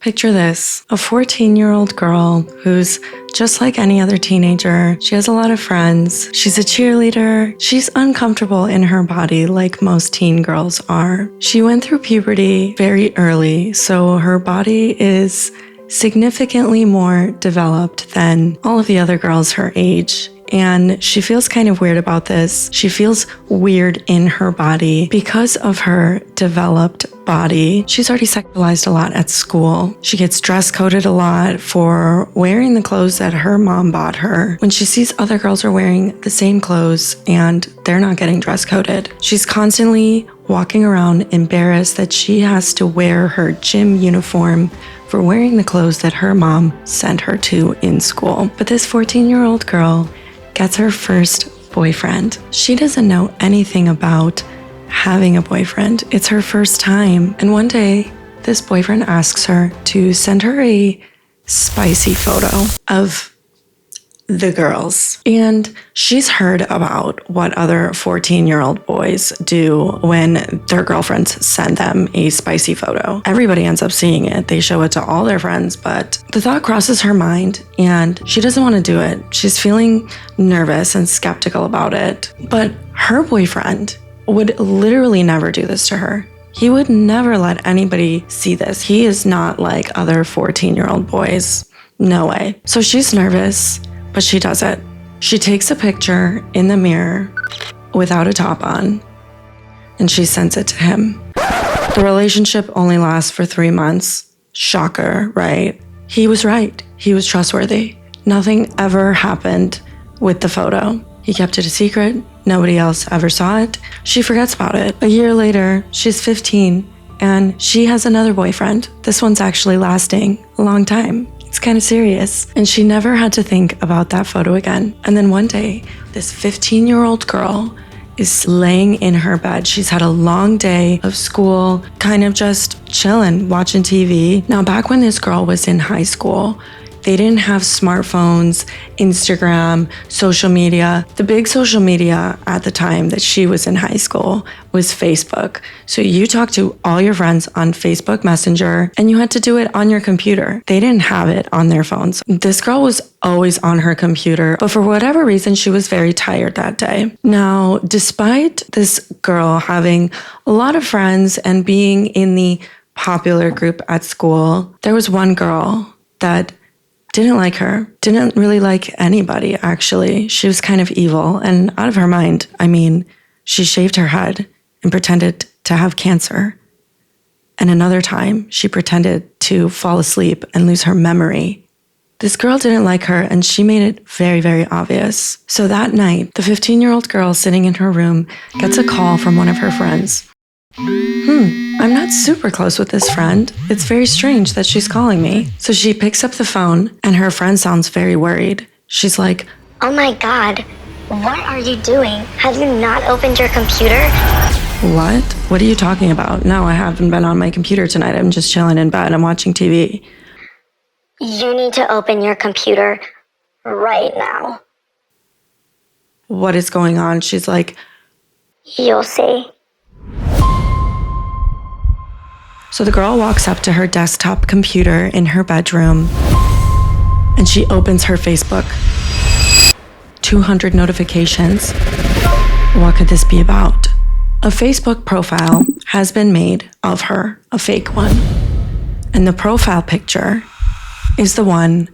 Picture this, a 14-year-old girl who's just like any other teenager. She has a lot of friends. She's a cheerleader. She's uncomfortable in her body like most teen girls are. She went through puberty very early, so her body is significantly more developed than all of the other girls her age. And she feels kind of weird about this. She feels weird in her body because of her developed body. She's already sexualized a lot at school. She gets dress coded a lot for wearing the clothes that her mom bought her. When she sees other girls are wearing the same clothes and they're not getting dress coded, she's constantly walking around embarrassed that she has to wear her gym uniform for wearing the clothes that her mom sent her to in school. But this 14-year-old girl gets her first boyfriend. She doesn't know anything about having a boyfriend. It's her first time. And one day, this boyfriend asks her to send her a spicy photo of the girls. And she's heard about what other 14-year-old boys do when their girlfriends send them a spicy photo. Everybody ends up seeing it. They show it to all their friends, but the thought crosses her mind and she doesn't want to do it. She's feeling nervous and skeptical about it. But her boyfriend would literally never do this to her. He would never let anybody see this. He is not like other 14-year-old boys. No way. So she's nervous, but she does it. She takes a picture in the mirror without a top on, and she sends it to him. The relationship only lasts for 3 months. Shocker, right? He was right. He was trustworthy. Nothing ever happened with the photo. He kept it a secret. Nobody else ever saw it. She forgets about it. A year later, she's 15, and she has another boyfriend. This one's actually lasting a long time. It's kind of serious. And she never had to think about that photo again. And then one day, this 15-year-old girl is laying in her bed. She's had a long day of school, kind of just chilling, watching TV. Now, back when this girl was in high school, they didn't have smartphones, Instagram, social media. The big social media at the time that she was in high school was Facebook. So you talked to all your friends on Facebook Messenger and you had to do it on your computer. They didn't have it on their phones. This girl was always on her computer, but for whatever reason, she was very tired that day. Now, despite this girl having a lot of friends and being in the popular group at school, there was one girl that didn't like her, didn't really like anybody, actually. She was kind of evil and out of her mind. I mean, she shaved her head and pretended to have cancer. And another time, she pretended to fall asleep and lose her memory. This girl didn't like her, and she made it very, very obvious. So that night, the 15-year-old girl sitting in her room gets a call from one of her friends. I'm not super close with this friend. It's very strange that she's calling me. So she picks up the phone and her friend sounds very worried. She's like, "Oh my God, what are you doing? Have you not opened your computer?" "What? What are you talking about? No, I haven't been on my computer tonight. I'm just chilling in bed. I'm watching TV." "You need to open your computer right now." "What is going on?" She's like, "You'll see." So the girl walks up to her desktop computer in her bedroom and she opens her Facebook. 200 notifications. What could this be about? A Facebook profile has been made of her, a fake one. And the profile picture is the one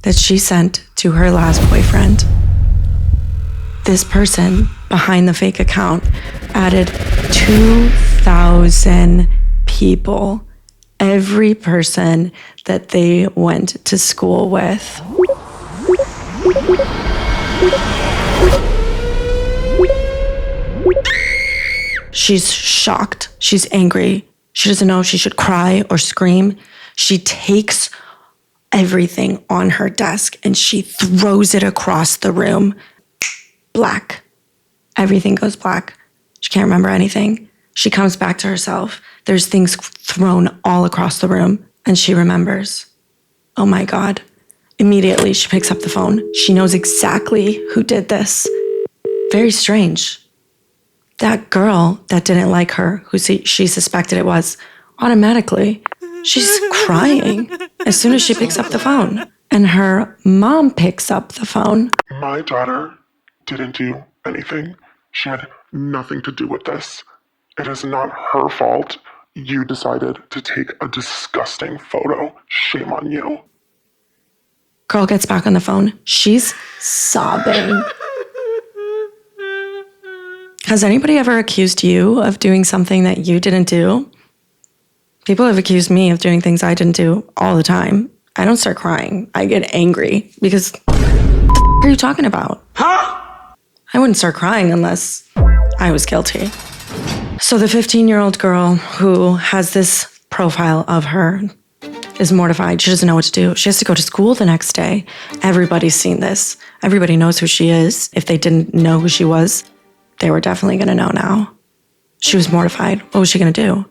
that she sent to her last boyfriend. This person behind the fake account added 2,000 people, every person that they went to school with. She's shocked. She's angry. She doesn't know if she should cry or scream. She takes everything on her desk and she throws it across the room. Black. Everything goes black. She can't remember anything. She comes back to herself. There's things thrown all across the room, and she remembers. Oh my God. Immediately, she picks up the phone. She knows exactly who did this. Very strange. That girl that didn't like her, who she suspected it was, automatically She's crying as soon as she picks up the phone. And her mom picks up the phone. My daughter didn't do anything. She had nothing to do with this. It is not her fault. You decided to take a disgusting photo. Shame on you. Girl gets back on the phone. She's sobbing. Has anybody ever accused you of doing something that you didn't do? People have accused me of doing things I didn't do all the time. I don't start crying. I get angry because what are you talking about? Huh? I wouldn't start crying unless I was guilty. So the 15-year-old girl who has this profile of her is mortified. She doesn't know what to do. She has to go to school the next day. Everybody's seen this. Everybody knows who she is. If they didn't know who she was, they were definitely going to know now. She was mortified. What was she going to do?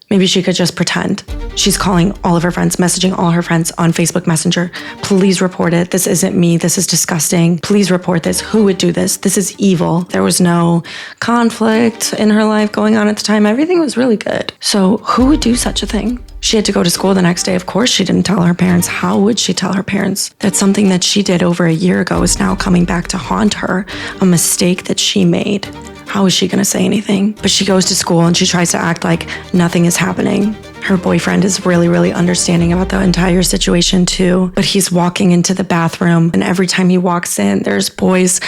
Maybe she could just pretend. She's calling all of her friends, messaging all her friends on Facebook Messenger. Please report it. This isn't me. This is disgusting. Please report this. Who would do this? This is evil. There was no conflict in her life going on at the time. Everything was really good. So who would do such a thing? She had to go to school the next day. Of course, she didn't tell her parents. How would she tell her parents that something that she did over a year ago is now coming back to haunt her? A mistake that she made. How is she going to say anything? But she goes to school and she tries to act like nothing is happening. Her boyfriend is really, really understanding about the entire situation too. But he's walking into the bathroom, and every time he walks in, there's boys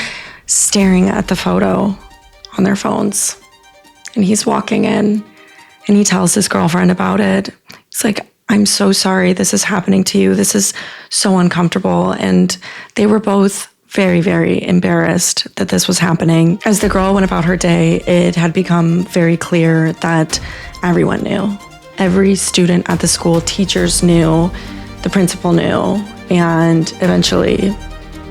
staring at the photo on their phones. And he's walking in and he tells his girlfriend about it. It's like, I'm so sorry this is happening to you. This is so uncomfortable. And they were both very, very embarrassed that this was happening. As the girl went about her day, it had become very clear that everyone knew. Every student at the school, teachers knew, the principal knew, and eventually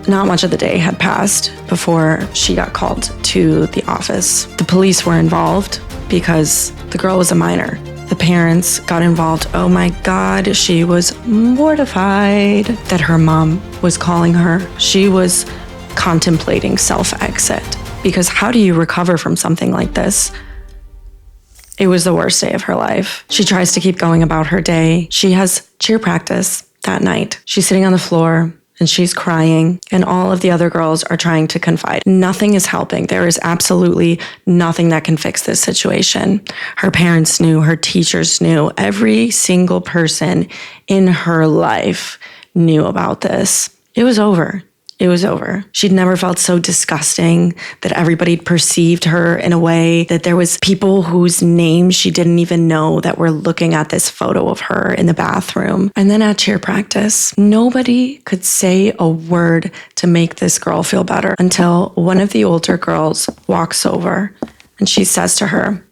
not much of the day had passed before she got called to the office. The police were involved because the girl was a minor. The parents got involved. Oh my God, she was mortified that her mom was calling her. She was contemplating self-exit because how do you recover from something like this? It was the worst day of her life. She tries to keep going about her day. She has cheer practice that night. She's sitting on the floor and she's crying, and all of the other girls are trying to confide. Nothing is helping. There is absolutely nothing that can fix this situation. Her parents knew, her teachers knew, every single person in her life knew about this. It was over. It was over. She'd never felt so disgusting that everybody perceived her in a way that there was people whose names she didn't even know that were looking at this photo of her in the bathroom. And then at cheer practice, nobody could say a word to make this girl feel better until one of the older girls walks over and she says to her,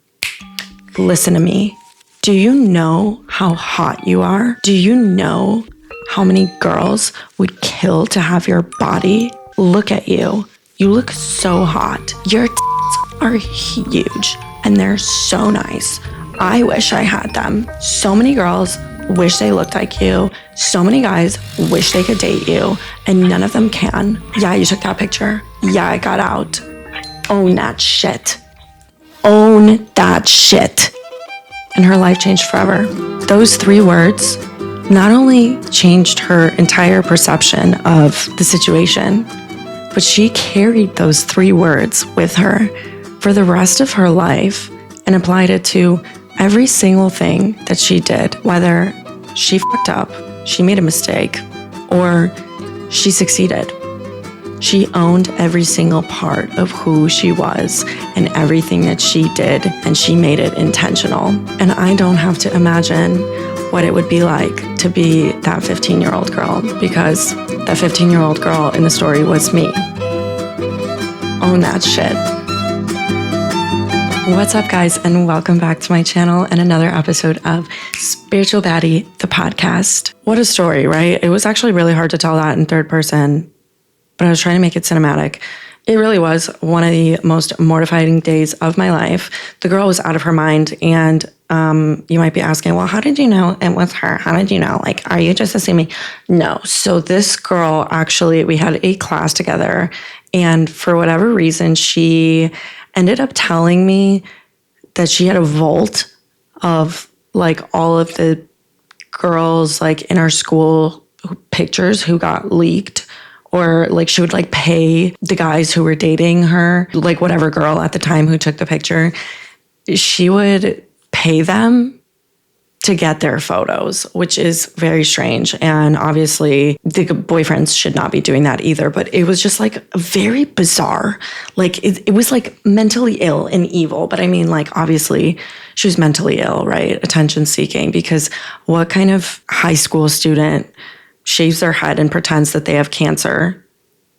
"Listen to me. Do you know how hot you are? Do you know how many girls would kill to have your body? Look at you. You look so hot. Your tits are huge and they're so nice. I wish I had them. So many girls wish they looked like you. So many guys wish they could date you, and none of them can. Yeah, you took that picture. Yeah, I got out. Own that shit. Own that shit." And her life changed forever. Those 3 words not only changed her entire perception of the situation, but she carried those 3 words with her for the rest of her life and applied it to every single thing that she did, whether she fucked up, she made a mistake, or she succeeded. She owned every single part of who she was and everything that she did, and she made it intentional. And I don't have to imagine what it would be like to be that 15-year-old girl, because that 15-year-old girl in the story was me. Own that shit. What's up, guys, and welcome back to my channel and another episode of Spiritual Baddie, the podcast. What a story, right? It was actually really hard to tell that in third person, but I was trying to make it cinematic. It really was one of the most mortifying days of my life. The girl was out of her mind, and you might be asking, well, how did you know it was her? How did you know? Like, are you just assuming? No. So this girl, actually, we had a class together, and for whatever reason, she ended up telling me that she had a vault of like all of the girls like in our school pictures who got leaked, or like she would like pay the guys who were dating her, like whatever girl at the time who took the picture, she would pay them to get their photos, which is very strange. And obviously the boyfriends should not be doing that either, but it was just like very bizarre. Like it was like mentally ill and evil. But I mean, like obviously she was mentally ill, right? Attention seeking, because what kind of high school student shaves their head and pretends that they have cancer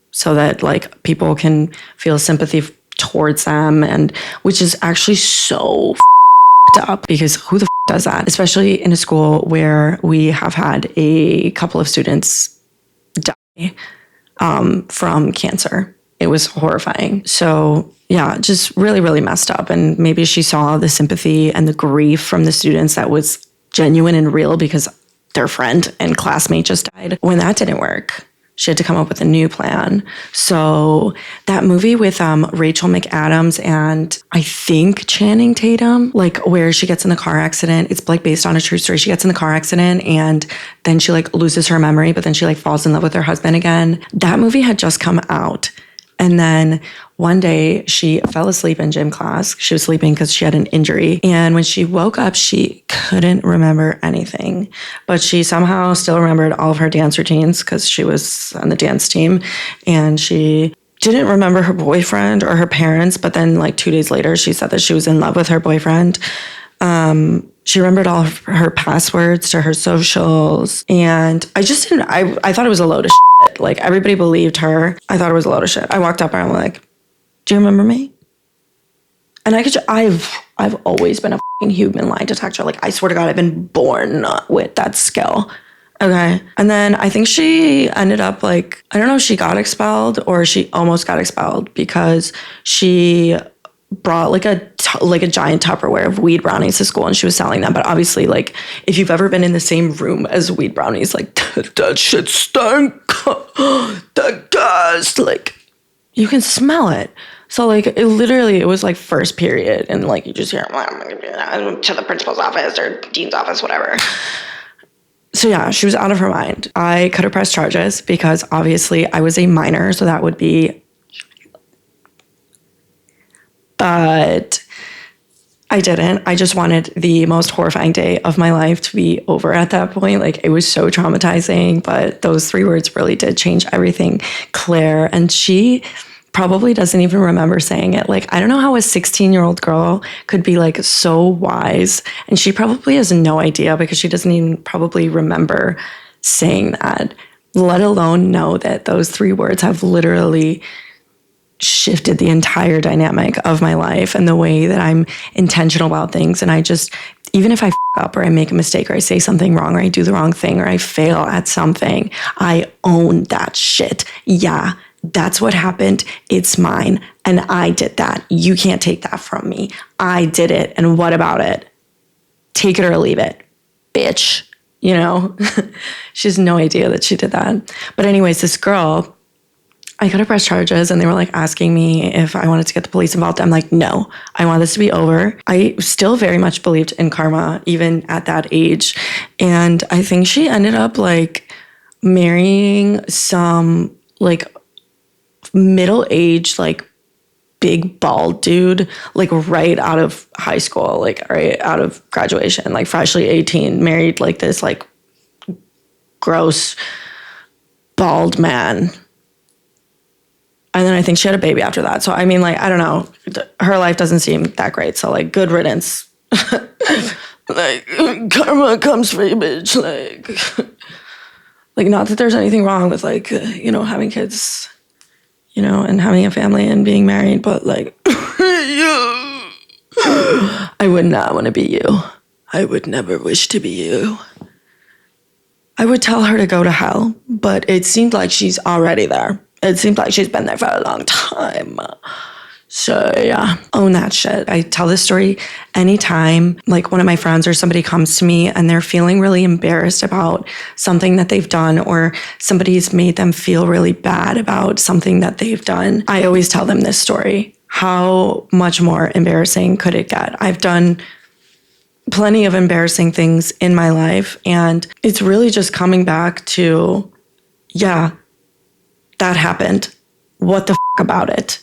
so that like people can feel sympathy towards them, and which is actually so up, because who the does that, especially in a school where we have had a couple of students die from cancer. It was horrifying. So yeah, just really, really messed up. And maybe she saw the sympathy and the grief from the students that was genuine and real because their friend and classmate just died. When that didn't work, she had to come up with a new plan. So that movie with Rachel McAdams and I think Channing Tatum, like where she gets in the car accident, it's like based on a true story. She gets in the car accident and then she like loses her memory, but then she like falls in love with her husband again. That movie had just come out. And then one day she fell asleep in gym class. She was sleeping because she had an injury. And when she woke up, she couldn't remember anything. But she somehow still remembered all of her dance routines because she was on the dance team. And she didn't remember her boyfriend or her parents. But then like 2 days later, she said that she was in love with her boyfriend. She remembered all of her passwords to her socials. And I just didn't, I thought it was a load of shit. Like everybody believed her. I thought it was a load of shit. I walked up and I'm like, do you remember me? And I've always been a fucking human lie detector. Like I swear to God, I've been born with that skill. Okay. And then I think she ended up like, I don't know if she got expelled or she almost got expelled because she brought like a giant Tupperware of weed brownies to school and she was selling them. But obviously, like, if you've ever been in the same room as weed brownies, like, that shit stank. That gas, like, you can smell it. So, like, it was like first period and, like, you just hear, to the principal's office or dean's office, whatever. So, yeah, she was out of her mind. I could have pressed charges because obviously I was a minor, so that would be... But I didn't. I just wanted the most horrifying day of my life to be over at that point. Like, it was so traumatizing, but those 3 words really did change everything. Claire, and she probably doesn't even remember saying it. Like, I don't know how a 16-year-old girl could be like so wise. And she probably has no idea because she doesn't even probably remember saying that, let alone know that those 3 words have literally shifted the entire dynamic of my life and the way that I'm intentional about things. And I just, even if I up or I make a mistake or I say something wrong or I do the wrong thing or I fail at something, I own that shit. Yeah, that's what happened. It's mine. And I did that. You can't take that from me. I did it. And what about it? Take it or leave it, bitch. You know, she has no idea that she did that. But anyways, this girl, I could have pressed charges and they were like asking me if I wanted to get the police involved. I'm like, no, I want this to be over. I still very much believed in karma, even at that age. And I think she ended up like marrying some like middle-aged, like big bald dude, like right out of high school, like right out of graduation, like freshly 18, married like this like gross bald man. And then I think she had a baby after that. So, I mean, like, I don't know. Her life doesn't seem that great. So, like, good riddance. Like, karma comes for you, bitch. Like, not that there's anything wrong with, like, you know, having kids, you know, and having a family and being married. But, like, I would not want to be you. I would never wish to be you. I would tell her to go to hell. But it seemed like she's already there. It seems like she's been there for a long time. So yeah, own that shit. I tell this story anytime like one of my friends or somebody comes to me and they're feeling really embarrassed about something that they've done or somebody's made them feel really bad about something that they've done. I always tell them this story. How much more embarrassing could it get? I've done plenty of embarrassing things in my life. And it's really just coming back to, yeah, that happened. What the about it?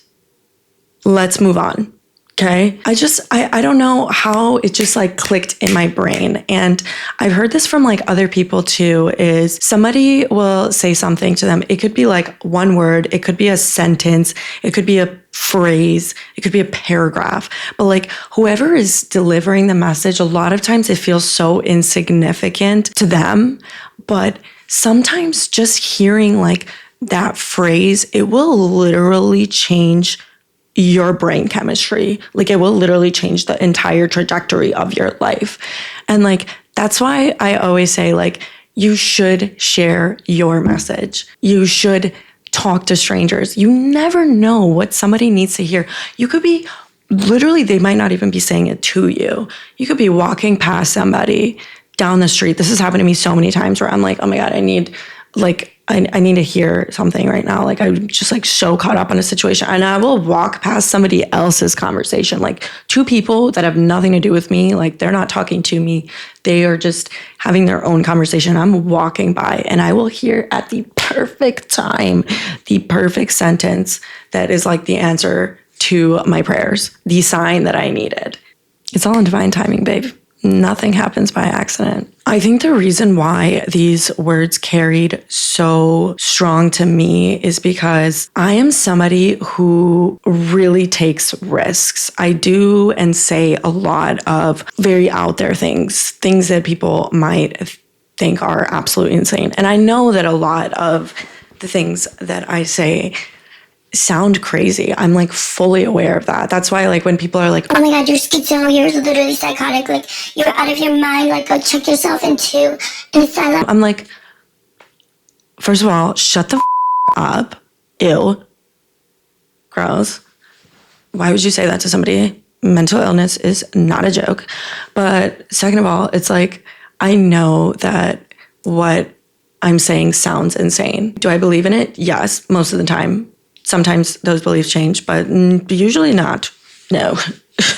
Let's move on. Okay. I don't know how it just like clicked in my brain. And I've heard this from like other people too, is somebody will say something to them. It could be like one word. It could be a sentence. It could be a phrase. It could be a paragraph. But like whoever is delivering the message, a lot of times it feels so insignificant to them. But sometimes just hearing like that phrase, it will literally change your brain chemistry. Like it will literally change the entire trajectory of your life. And like, that's why I always say like, you should share your message. You should talk to strangers. You never know what somebody needs to hear. You could be literally, they might not even be saying it to you. You could be walking past somebody down the street. This has happened to me so many times where I'm like, oh my God, I need to hear something right now. Like I'm just like so caught up in a situation, and I will walk past somebody else's conversation, like two people that have nothing to do with me. Like they're not talking to me. They are just having their own conversation. I'm walking by and I will hear at the perfect time, the perfect sentence that is like the answer to my prayers, the sign that I needed. It's all in divine timing, babe. Nothing happens by accident. I think the reason why these words carried so strong to me is because I am somebody who really takes risks. I do and say a lot of very out there things that people might think are absolutely insane. And I know that a lot of the things that I say sound crazy. I'm like fully aware of that. That's why like when people are like, oh my God, you're schizo, you're literally psychotic, like you're out of your mind, like go check yourself into an asylum. I'm like, first of all, shut the up. Ew. Gross. Why would you say that to somebody? Mental illness is not a joke. But second of all, it's like, I know that what I'm saying sounds insane. Do I believe in it? Yes, most of the time. Sometimes those beliefs change, but usually not. No.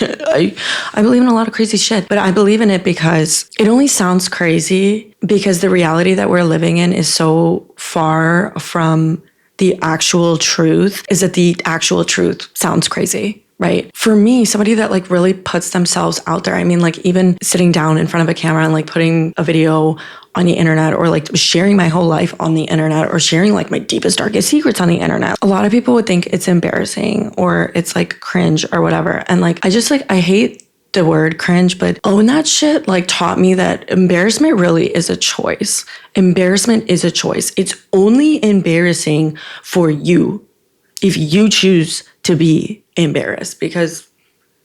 I believe in a lot of crazy shit, but I believe in it because it only sounds crazy because the reality that we're living in is so far from the actual truth, is that the actual truth sounds crazy, right? For me, somebody that like really puts themselves out there, I mean, like even sitting down in front of a camera and like putting a video on the internet, or like sharing my whole life on the internet, or sharing like my deepest, darkest secrets on the internet. A lot of people would think it's embarrassing or it's like cringe or whatever. And like, I hate the word cringe, but own that shit like taught me that embarrassment really is a choice. Embarrassment is a choice. It's only embarrassing for you if you choose to be embarrassed, because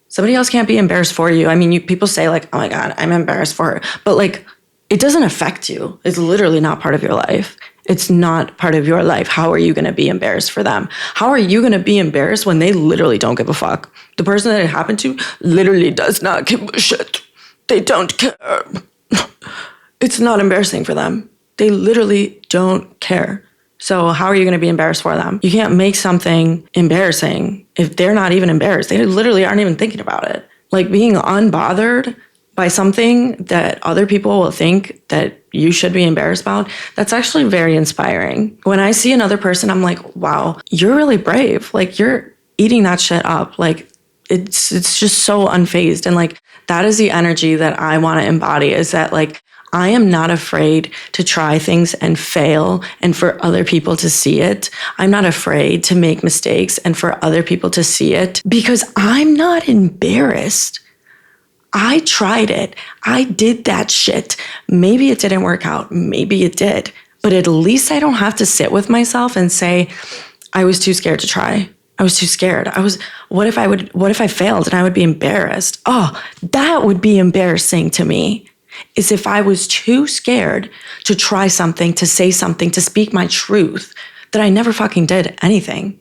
somebody else can't be embarrassed for you. I mean, people say like, oh my God, I'm embarrassed for her. But like, it doesn't affect you. It's literally not part of your life. It's not part of your life. How are you going to be embarrassed for them? How are you going to be embarrassed when they literally don't give a fuck? The person that it happened to literally does not give a shit. They don't care. It's not embarrassing for them. They literally don't care. So how are you going to be embarrassed for them? You can't make something embarrassing if they're not even embarrassed. They literally aren't even thinking about it. Like being unbothered by something that other people will think that you should be embarrassed about, that's actually very inspiring. When I see another person, I'm like, wow, you're really brave. Like you're eating that shit up. Like it's just so unfazed. And like, that is the energy that I want to embody, is that like, I am not afraid to try things and fail and for other people to see it. I'm not afraid to make mistakes and for other people to see it, because I'm not embarrassed. I tried it. I did that shit. Maybe it didn't work out. Maybe it did. But at least I don't have to sit with myself and say, I was too scared to try. I was too scared. What if I failed and I would be embarrassed? Oh, that would be embarrassing to me. Is if I was too scared to try something, to say something, to speak my truth, that I never fucking did anything.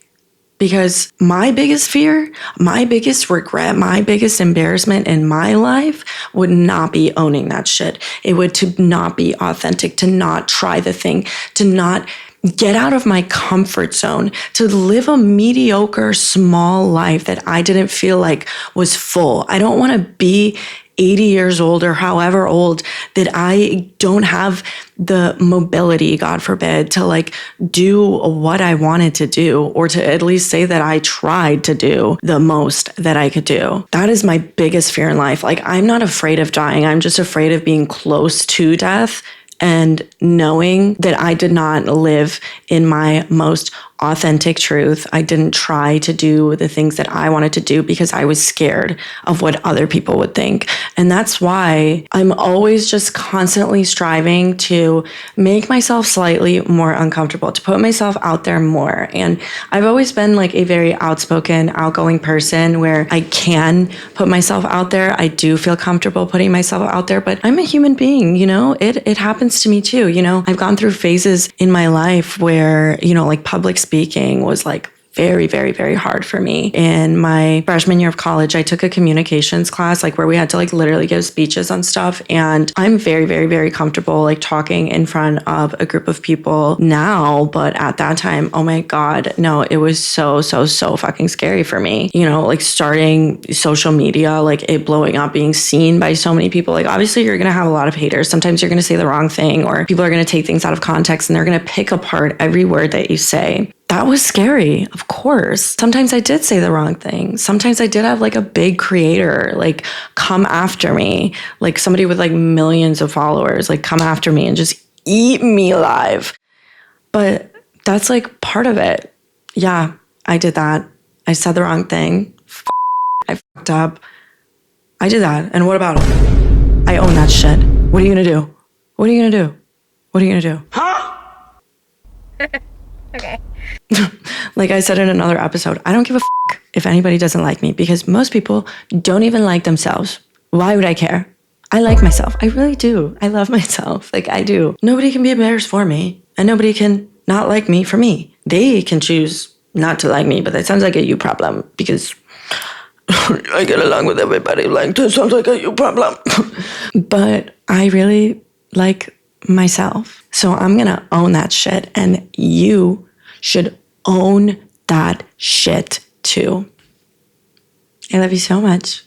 Because my biggest fear, my biggest regret, my biggest embarrassment in my life would not be owning that shit. It would to not be authentic, to not try the thing, to not get out of my comfort zone, to live a mediocre, small life that I didn't feel like was full. I don't want to be 80 years old or however old that I don't have the mobility, God forbid, to like do what I wanted to do, or to at least say that I tried to do the most that I could do. That is my biggest fear in life. Like, I'm not afraid of dying. I'm just afraid of being close to death and knowing that I did not live in my most authentic truth. I didn't try to do the things that I wanted to do because I was scared of what other people would think. And that's why I'm always just constantly striving to make myself slightly more uncomfortable, to put myself out there more. And I've always been like a very outspoken, outgoing person where I can put myself out there. I do feel comfortable putting myself out there, but I'm a human being, you know, it happens to me too. You know, I've gone through phases in my life where, you know, like public speaking was like very, very, very hard for me. In my freshman year of college, I took a communications class, like where we had to like literally give speeches on stuff. And I'm very, very, very comfortable like talking in front of a group of people now. But at that time, oh my God, no, it was so fucking scary for me. You know, like starting social media, like it blowing up, being seen by so many people. Like obviously you're going to have a lot of haters. Sometimes you're going to say the wrong thing, or people are going to take things out of context and they're going to pick apart every word that you say. That was scary, of course. Sometimes I did say the wrong thing. Sometimes I did have like a big creator like come after me, like somebody with like millions of followers, like come after me and just eat me alive. But that's like part of it. Yeah, I did that. I said the wrong thing. I fucked up. I did that. And what about it? I own that shit. What are you gonna do? What are you gonna do? What are you gonna do? Huh? Okay. Like I said in another episode, I don't give a fuck if anybody doesn't like me, because most people don't even like themselves. Why would I care? I like myself. I really do. I love myself. Like I do. Nobody can be embarrassed for me, and nobody can not like me for me. They can choose not to like me, but that sounds like a you problem, because I get along with everybody. Like that sounds like a you problem. But I really like myself. So I'm going to own that shit, and you should own that shit too. I love you so much.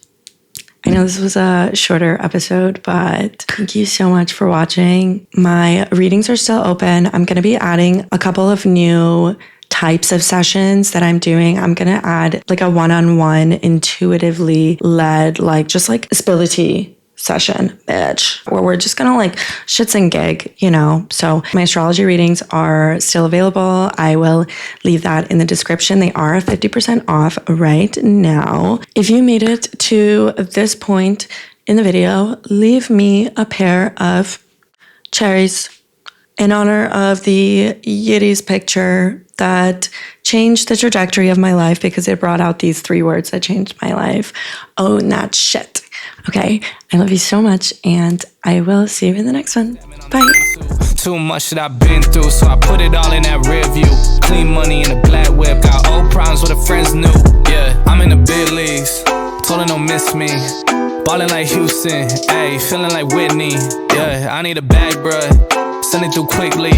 I know this was a shorter episode, but thank you so much for watching. My readings are still open. I'm going to be adding a couple of new types of sessions that I'm doing. I'm going to add like a one-on-one intuitively led, like just like spill the tea session, bitch, where we're just gonna like shits and gig, you know. So my astrology readings are still available. I will leave that in the description. They are 50% off right now. If you made it to this point in the video, leave me a pair of cherries in honor of the Yiddies picture that changed the trajectory of my life, because it brought out these 3 words that changed my life. Own that shit. Okay, I love you so much, and I will see you in the next one. Bye. Too much that I've been through, so I put it all in that rear view. Clean money in a black whip, got old problems with a friends new. Yeah, I'm in the big leagues, told her don't miss me. Ballin' like Houston, ayy, feeling like Whitney. Yeah, I need a bag, bruh, send it through quickly.